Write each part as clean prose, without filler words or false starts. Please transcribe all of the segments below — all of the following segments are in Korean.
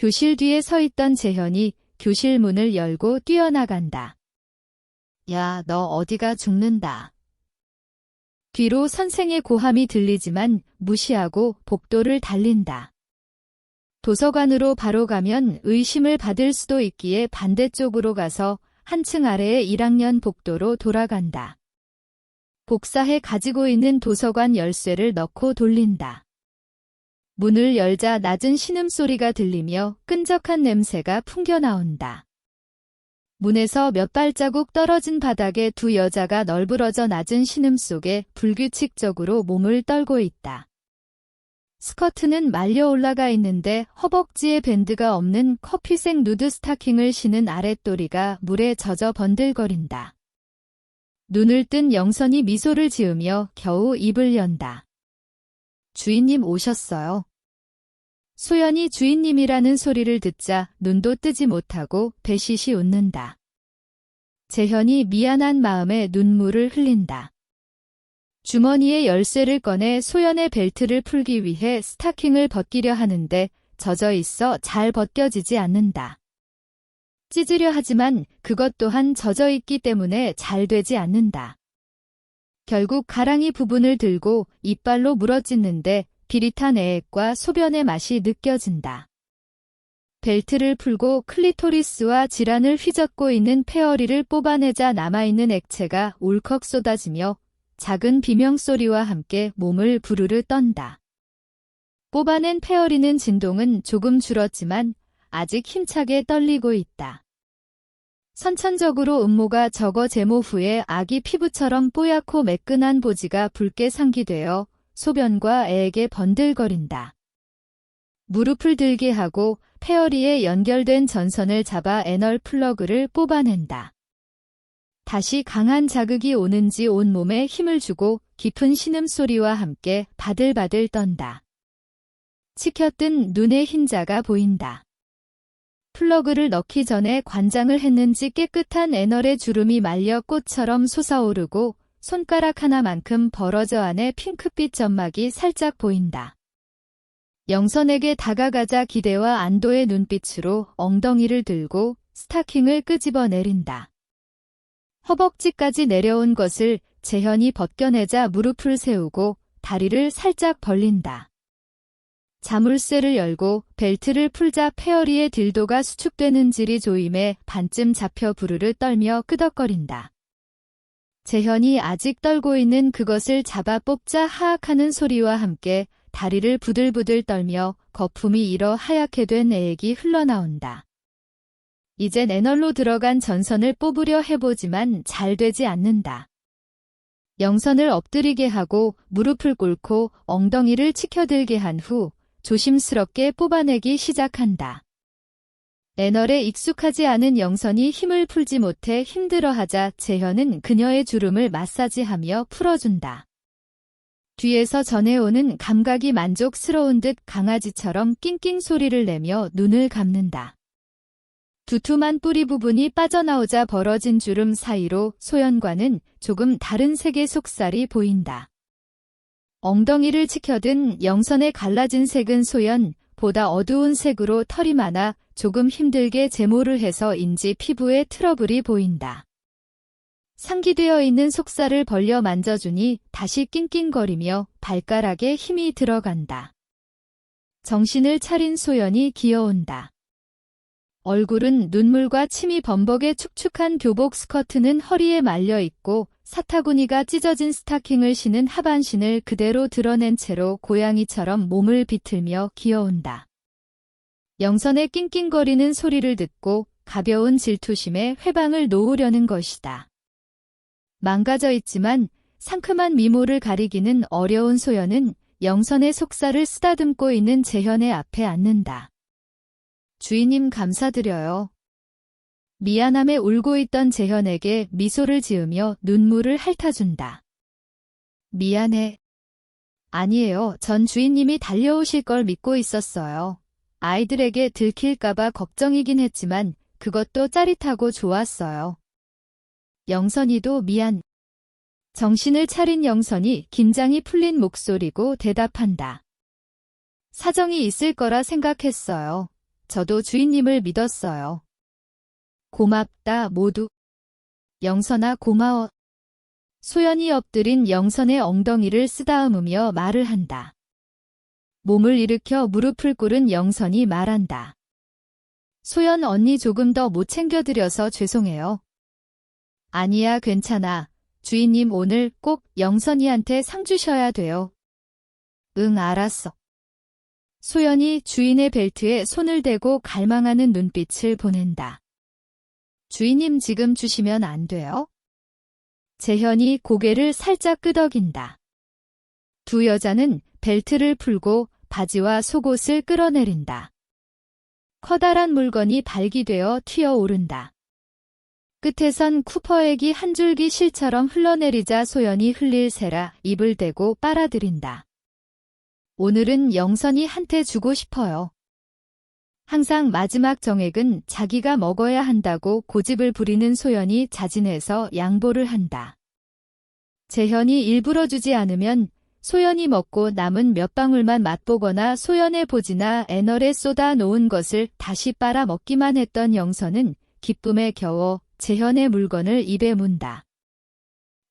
교실 뒤에 서 있던 재현이 교실 문을 열고 뛰어나간다. 야, 너 어디가 죽는다. 뒤로 선생의 고함이 들리지만 무시하고 복도를 달린다. 도서관으로 바로 가면 의심을 받을 수도 있기에 반대쪽으로 가서 한층 아래의 1학년 복도로 돌아간다. 복사해 가지고 있는 도서관 열쇠를 넣고 돌린다. 문을 열자 낮은 신음소리가 들리며 끈적한 냄새가 풍겨나온다. 문에서 몇 발자국 떨어진 바닥에 두 여자가 널브러져 낮은 신음 속에 불규칙적으로 몸을 떨고 있다. 스커트는 말려 올라가 있는데 허벅지에 밴드가 없는 커피색 누드 스타킹을 신은 아랫도리가 물에 젖어 번들거린다. 눈을 뜬 영선이 미소를 지으며 겨우 입을 연다. 주인님 오셨어요. 소연이 주인님이라는 소리를 듣자 눈도 뜨지 못하고 배시시 웃는다. 재현이 미안한 마음에 눈물을 흘린다. 주머니에 열쇠를 꺼내 소연의 벨트를 풀기 위해 스타킹을 벗기려 하는데 젖어 있어 잘 벗겨지지 않는다. 찢으려 하지만 그것 또한 젖어 있기 때문에 잘 되지 않는다. 결국 가랑이 부분을 들고 이빨로 물어찢는데 비릿한 애액과 소변의 맛이 느껴진다. 벨트를 풀고 클리토리스와 질환을 휘젓고 있는 페어리를 뽑아내자 남아있는 액체가 울컥 쏟아지며 작은 비명소리와 함께 몸을 부르르 떤다. 뽑아낸 페어리는 진동은 조금 줄었지만 아직 힘차게 떨리고 있다. 선천적으로 음모가 적어 제모 후에 아기 피부처럼 뽀얗고 매끈한 보지가 붉게 상기되어 소변과 애에게 번들거린다. 무릎을 들게 하고 페어리에 연결된 전선을 잡아 애널 플러그를 뽑아낸다. 다시 강한 자극이 오는지 온몸에 힘을 주고 깊은 신음소리와 함께 바들바들 떤다. 치켜뜬 눈의 흰자가 보인다. 플러그를 넣기 전에 관장을 했는지 깨끗한 애널의 주름이 말려 꽃처럼 솟아오르고 손가락 하나만큼 벌어져 안에 핑크빛 점막이 살짝 보인다. 영선에게 다가가자 기대와 안도의 눈빛으로 엉덩이를 들고 스타킹을 끄집어 내린다. 허벅지까지 내려온 것을 재현이 벗겨내자 무릎을 세우고 다리를 살짝 벌린다. 자물쇠를 열고 벨트를 풀자 페어리의 딜도가 수축되는 질이 조임에 반쯤 잡혀 부르르 떨며 끄덕거린다. 재현이 아직 떨고 있는 그것을 잡아 뽑자 하악하는 소리와 함께 다리를 부들부들 떨며 거품이 일어 하얗게 된 애액이 흘러나온다. 이젠 애널로 들어간 전선을 뽑으려 해보지만 잘 되지 않는다. 영선을 엎드리게 하고 무릎을 꿇고 엉덩이를 치켜들게 한 후 조심스럽게 뽑아내기 시작한다. 애널에 익숙하지 않은 영선이 힘을 풀지 못해 힘들어하자 재현은 그녀의 주름을 마사지하며 풀어준다. 뒤에서 전해오는 감각이 만족스러운 듯 강아지처럼 낑낑 소리를 내며 눈을 감는다. 두툼한 뿌리 부분이 빠져나오자 벌어진 주름 사이로 소연과는 조금 다른 색의 속살이 보인다. 엉덩이를 치켜든 영선의 갈라진 색은 소연보다 어두운 색으로 털이 많아 조금 힘들게 제모를 해서인지 피부에 트러블이 보인다. 상기되어 있는 속살을 벌려 만져주니 다시 낑낑거리며 발가락에 힘이 들어간다. 정신을 차린 소연이 기어온다. 얼굴은 눈물과 침이 범벅에 축축한 교복 스커트는 허리에 말려 있고 사타구니가 찢어진 스타킹을 신은 하반신을 그대로 드러낸 채로 고양이처럼 몸을 비틀며 기어온다. 영선의 낑낑거리는 소리를 듣고 가벼운 질투심에 회방을 놓으려는 것이다. 망가져 있지만 상큼한 미모를 가리기는 어려운 소연은 영선의 속살을 쓰다듬고 있는 재현의 앞에 앉는다. 주인님 감사드려요. 미안함에 울고 있던 재현에게 미소를 지으며 눈물을 핥아준다. 미안해. 아니에요. 전 주인님이 달려오실 걸 믿고 있었어요. 아이들에게 들킬까봐 걱정이긴 했지만 그것도 짜릿하고 좋았어요. 영선이도 미안. 정신을 차린 영선이 긴장이 풀린 목소리고 대답한다. 사정이 있을 거라 생각했어요. 저도 주인님을 믿었어요. 고맙다 모두. 영선아 고마워. 소연이 엎드린 영선의 엉덩이를 쓰다듬으며 말을 한다. 몸을 일으켜 무릎을 꿇은 영선이 말한다. 소연 언니 조금 더 못 챙겨드려서 죄송해요. 아니야 괜찮아. 주인님 오늘 꼭 영선이한테 상 주셔야 돼요. 응 알았어. 소연이 주인의 벨트에 손을 대고 갈망하는 눈빛을 보낸다. 주인님 지금 주시면 안 돼요? 재현이 고개를 살짝 끄덕인다. 두 여자는 벨트를 풀고 바지와 속옷을 끌어내린다. 커다란 물건이 발기되어 튀어오른다. 끝에선 쿠퍼액이 한 줄기 실처럼 흘러내리자 소연이 흘릴 새라 입을 대고 빨아들인다. 오늘은 영선이 한테 주고 싶어요. 항상 마지막 정액은 자기가 먹어야 한다고 고집을 부리는 소연이 자진해서 양보를 한다. 재현이 일부러 주지 않으면 소연이 먹고 남은 몇 방울만 맛보거나 소연의 보지나 애널에 쏟아 놓은 것을 다시 빨아 먹기만 했던 영선은 기쁨에 겨워 재현의 물건을 입에 문다.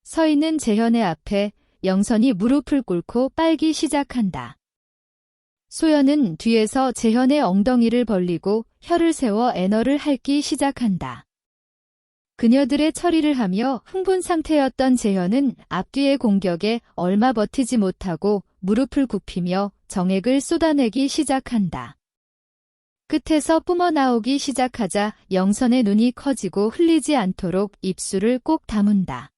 서 있는 재현의 앞에 영선이 무릎을 꿇고 빨기 시작한다. 소연은 뒤에서 재현의 엉덩이를 벌리고 혀를 세워 애널을 핥기 시작한다. 그녀들의 처리를 하며 흥분 상태였던 재현은 앞뒤의 공격에 얼마 버티지 못하고 무릎을 굽히며 정액을 쏟아내기 시작한다. 끝에서 뿜어나오기 시작하자 영선의 눈이 커지고 흘리지 않도록 입술을 꼭 다문다.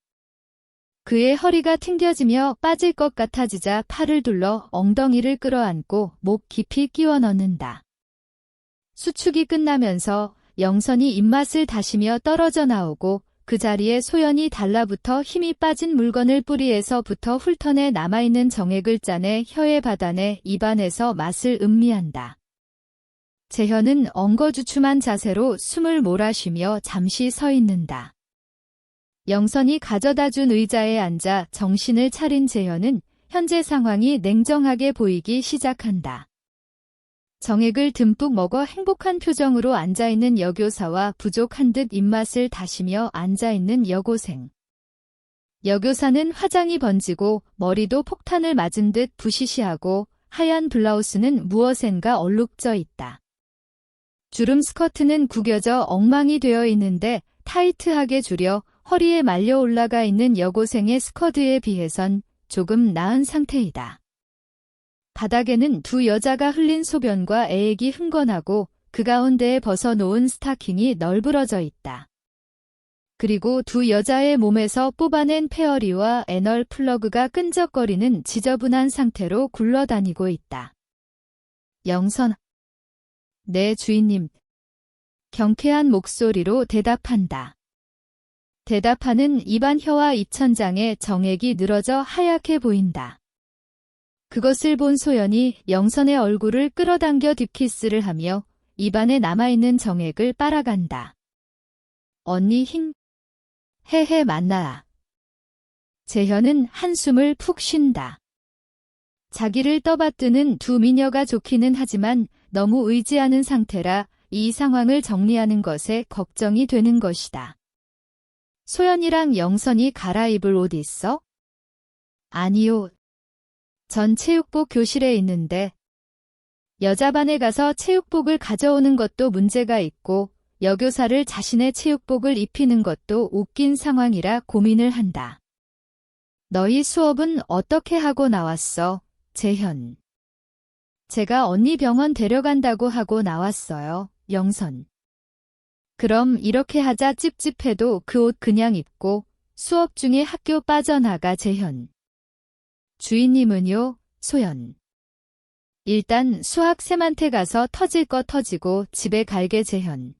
그의 허리가 튕겨지며 빠질 것 같아지자 팔을 둘러 엉덩이를 끌어안고 목 깊이 끼워 넣는다. 수축이 끝나면서 영선이 입맛을 다시며 떨어져 나오고 그 자리에 소연이 달라붙어 힘이 빠진 물건을 뿌리에서부터 훑어내 남아있는 정액을 짜내 혀에 받아내 입안에서 맛을 음미한다. 재현은 엉거주춤한 자세로 숨을 몰아쉬며 잠시 서 있는다. 영선이 가져다준 의자에 앉아 정신을 차린 재현은 현재 상황이 냉정하게 보이기 시작한다. 정액을 듬뿍 먹어 행복한 표정으로 앉아있는 여교사와 부족한 듯 입맛을 다시며 앉아있는 여고생. 여교사는 화장이 번지고 머리도 폭탄을 맞은 듯 부시시하고 하얀 블라우스는 무엇엔가 얼룩져 있다. 주름 스커트는 구겨져 엉망이 되어 있는데 타이트하게 줄여 허리에 말려 올라가 있는 여고생의 스커트에 비해선 조금 나은 상태이다. 바닥에는 두 여자가 흘린 소변과 애액이 흥건하고 그 가운데에 벗어놓은 스타킹이 널브러져 있다. 그리고 두 여자의 몸에서 뽑아낸 페어리와 애널 플러그가 끈적거리는 지저분한 상태로 굴러다니고 있다. 영선. 네 주인님. 경쾌한 목소리로 대답한다. 대답하는 입안 혀와 입천장에 정액이 늘어져 하얗게 보인다. 그것을 본 소연이 영선의 얼굴을 끌어당겨 딥키스를 하며 입안에 남아있는 정액을 빨아간다. 언니 힝. 헤헤 만나아. 재현은 한숨을 푹 쉰다. 자기를 떠받드는 두 미녀가 좋기는 하지만 너무 의지하는 상태라 이 상황을 정리하는 것에 걱정이 되는 것이다. 소연이랑 영선이 갈아입을 옷 있어? 아니요. 전 체육복 교실에 있는데 여자반에 가서 체육복을 가져오는 것도 문제가 있고 여교사를 자신의 체육복을 입히는 것도 웃긴 상황이라 고민을 한다. 너희 수업은 어떻게 하고 나왔어, 재현? 제가 언니 병원 데려간다고 하고 나왔어요, 영선. 그럼 이렇게 하자. 찝찝해도 그 옷 그냥 입고 수업 중에 학교 빠져나가. 재현. 주인님은요? 소연. 일단 수학쌤한테 가서 터질 거 터지고 집에 갈게. 재현.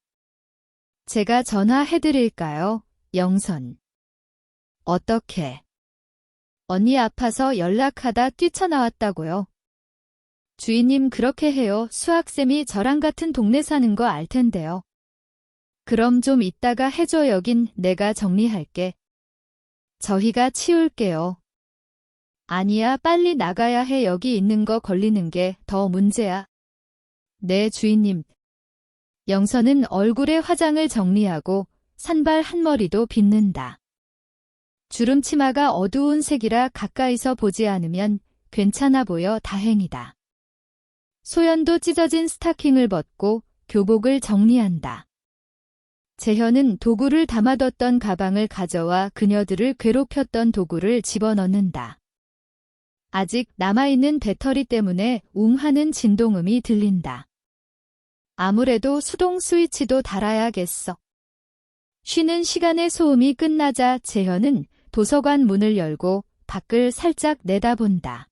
제가 전화해드릴까요? 영선. 어떻게? 언니 아파서 연락하다 뛰쳐나왔다고요. 주인님 그렇게 해요. 수학쌤이 저랑 같은 동네 사는 거 알 텐데요. 그럼 좀 이따가 해줘. 여긴 내가 정리할게. 저희가 치울게요. 아니야, 빨리 나가야 해. 여기 있는 거 걸리는 게 더 문제야. 네, 주인님. 영선은 얼굴에 화장을 정리하고 산발 한 머리도 빗는다. 주름 치마가 어두운 색이라 가까이서 보지 않으면 괜찮아 보여 다행이다. 소연도 찢어진 스타킹을 벗고 교복을 정리한다. 재현은 도구를 담아뒀던 가방을 가져와 그녀들을 괴롭혔던 도구를 집어넣는다. 아직 남아있는 배터리 때문에 웅하는 진동음이 들린다. 아무래도 수동 스위치도 달아야겠어. 쉬는 시간에 소음이 끝나자 재현은 도서관 문을 열고 밖을 살짝 내다본다.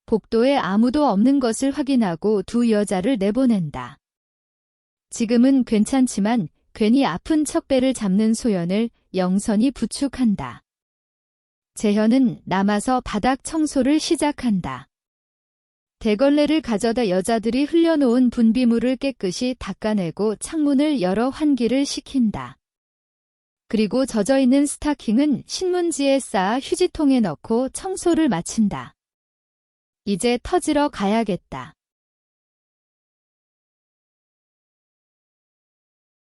복도에 아무도 없는 것을 확인하고 두 여자를 내보낸다. 지금은 괜찮지만 괜히 아픈 척배를 잡는 소연을 영선이 부축한다. 재현은 남아서 바닥 청소를 시작한다. 대걸레를 가져다 여자들이 흘려놓은 분비물을 깨끗이 닦아내고 창문을 열어 환기를 시킨다. 그리고 젖어있는 스타킹은 신문지에 쌓아 휴지통에 넣고 청소를 마친다. 이제 터지러 가야겠다.